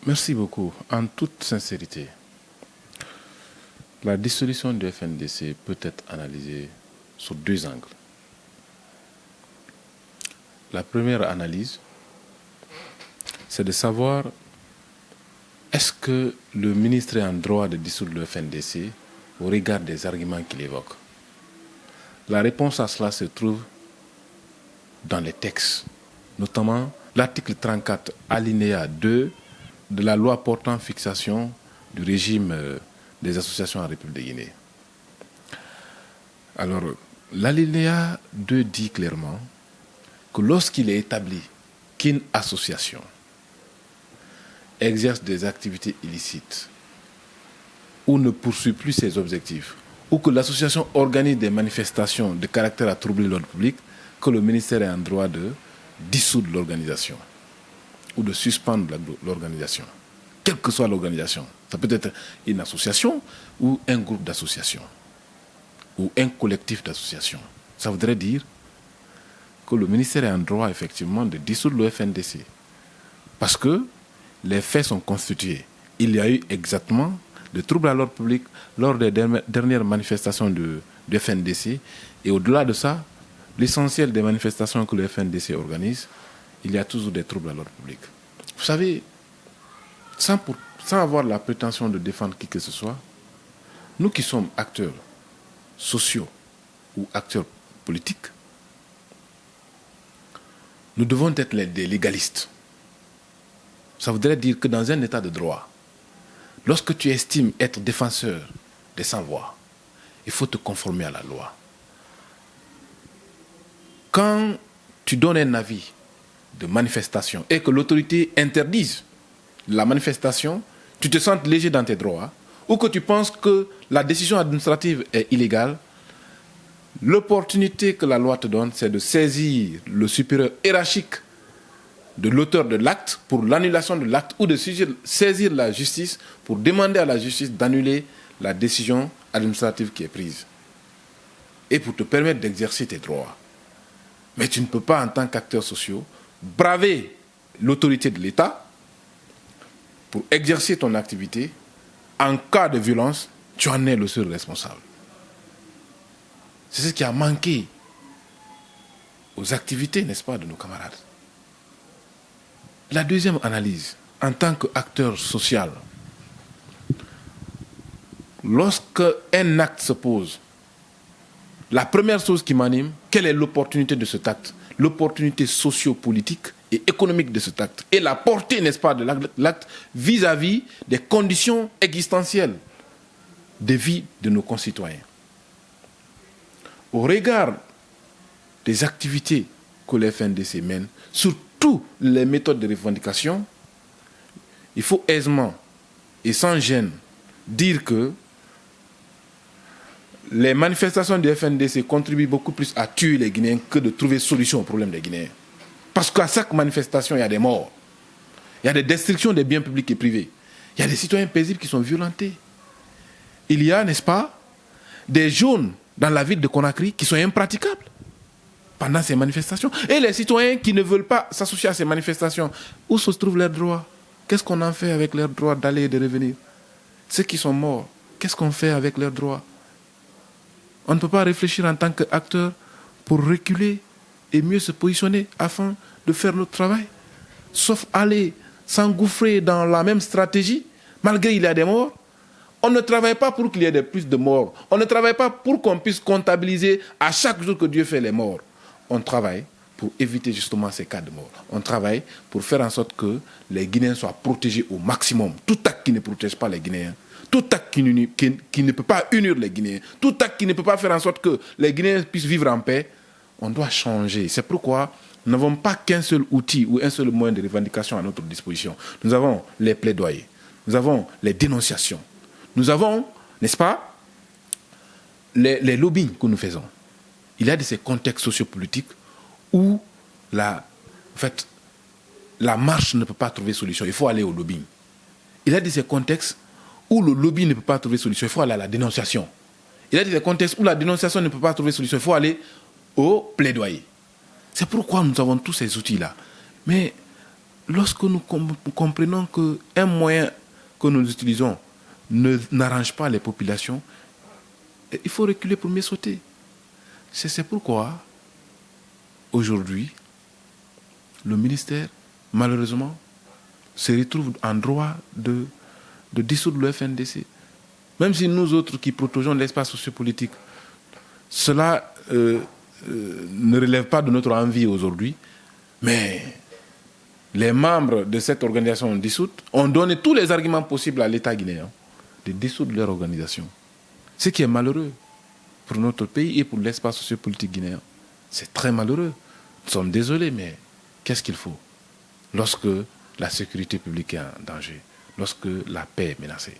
Merci beaucoup. En toute sincérité, la dissolution du FNDC peut être analysée sous deux angles. La première analyse, c'est de savoir est-ce que le ministre est en droit de dissoudre le FNDC au regard des arguments qu'il évoque. La réponse à cela se trouve dans les textes, notamment l'article 34, alinéa 2 de la loi portant fixation du régime des associations en République de Guinée. Alors, l'alinéa 2 dit clairement que lorsqu'il est établi qu'une association exerce des activités illicites ou ne poursuit plus ses objectifs, ou que l'association organise des manifestations de caractère à troubler l'ordre public, que le ministère est en droit de dissoudre l'organisation ou de suspendre l'organisation, quelle que soit l'organisation. Ça peut être une association ou un groupe d'associations ou un collectif d'associations. Ça voudrait dire que le ministère est en droit effectivement de dissoudre le FNDC parce que les faits sont constitués. Il y a eu exactement des troubles à l'ordre public lors des dernières manifestations du FNDC. Et au-delà de ça, l'essentiel des manifestations que le FNDC organise, il y a toujours des troubles à l'ordre public. Vous savez, sans avoir la prétention de défendre qui que ce soit, nous qui sommes acteurs sociaux ou acteurs politiques, nous devons être des légalistes. Ça voudrait dire que dans un état de droit, lorsque tu estimes être défenseur des sans-voix, il faut te conformer à la loi. Quand tu donnes un avis de manifestation et que l'autorité interdise la manifestation, tu te sens léger dans tes droits, ou que tu penses que la décision administrative est illégale, l'opportunité que la loi te donne, c'est de saisir le supérieur hiérarchique de l'auteur de l'acte pour l'annulation de l'acte ou de saisir la justice pour demander à la justice d'annuler la décision administrative qui est prise et pour te permettre d'exercer tes droits. Mais tu ne peux pas, en tant qu'acteur social, braver l'autorité de l'État pour exercer ton activité. En cas de violence, tu en es le seul responsable. C'est ce qui a manqué aux activités, n'est-ce pas, de nos camarades. La deuxième analyse, en tant qu'acteur social, lorsque un acte se pose, la première chose qui m'anime, quelle est l'opportunité de cet acte? L'opportunité socio-politique et économique de cet acte. Et la portée, n'est-ce pas, de l'acte vis-à-vis des conditions existentielles de vie de nos concitoyens. Au regard des activités que le FNDC mène, surtout les méthodes de revendication, il faut aisément et sans gêne dire que les manifestations du FNDC contribuent beaucoup plus à tuer les Guinéens que de trouver solution aux problèmes des Guinéens. Parce qu'à chaque manifestation, il y a des morts. Il y a des destructions des biens publics et privés. Il y a des citoyens paisibles qui sont violentés. Il y a, n'est-ce pas, des zones dans la ville de Conakry qui sont impraticables pendant ces manifestations. Et les citoyens qui ne veulent pas s'associer à ces manifestations, où se trouvent leurs droits? Qu'est-ce qu'on en fait avec leurs droits d'aller et de revenir? Ceux qui sont morts, qu'est-ce qu'on fait avec leurs droits? On ne peut pas réfléchir en tant qu'acteur pour reculer et mieux se positionner afin de faire notre travail, sauf aller s'engouffrer dans la même stratégie, malgré qu'il y a des morts. On ne travaille pas pour qu'il y ait plus de morts. On ne travaille pas pour qu'on puisse comptabiliser à chaque jour que Dieu fait les morts. On travaille pour éviter justement ces cas de mort. On travaille pour faire en sorte que les Guinéens soient protégés au maximum. Tout acte qui ne protège pas les Guinéens, tout acte qui ne peut pas unir les Guinéens, tout acte qui ne peut pas faire en sorte que les Guinéens puissent vivre en paix, on doit changer. C'est pourquoi nous n'avons pas qu'un seul outil ou un seul moyen de revendication à notre disposition. Nous avons les plaidoyers, nous avons les dénonciations, nous avons, n'est-ce pas, les lobbying que nous faisons. Il y a de ces contextes sociopolitiques où la marche ne peut pas trouver solution. Il faut aller au lobbying. Il y a de ces contextes où le lobby ne peut pas trouver solution. Il faut aller à la dénonciation. Il y a des contextes où la dénonciation ne peut pas trouver solution. Il faut aller au plaidoyer. C'est pourquoi nous avons tous ces outils-là. Mais lorsque nous comprenons qu'un moyen que nous utilisons n'arrange pas les populations, il faut reculer pour mieux sauter. C'est pourquoi, aujourd'hui, le ministère, malheureusement, se retrouve en droit de dissoudre le FNDC. Même si nous autres qui protégeons l'espace sociopolitique, cela ne relève pas de notre envie aujourd'hui, mais les membres de cette organisation dissoute ont donné tous les arguments possibles à l'État guinéen de dissoudre leur organisation. Ce qui est malheureux pour notre pays et pour l'espace sociopolitique guinéen. C'est très malheureux. Nous sommes désolés, mais qu'est-ce qu'il faut lorsque la sécurité publique est en danger, lorsque la paix est menacée?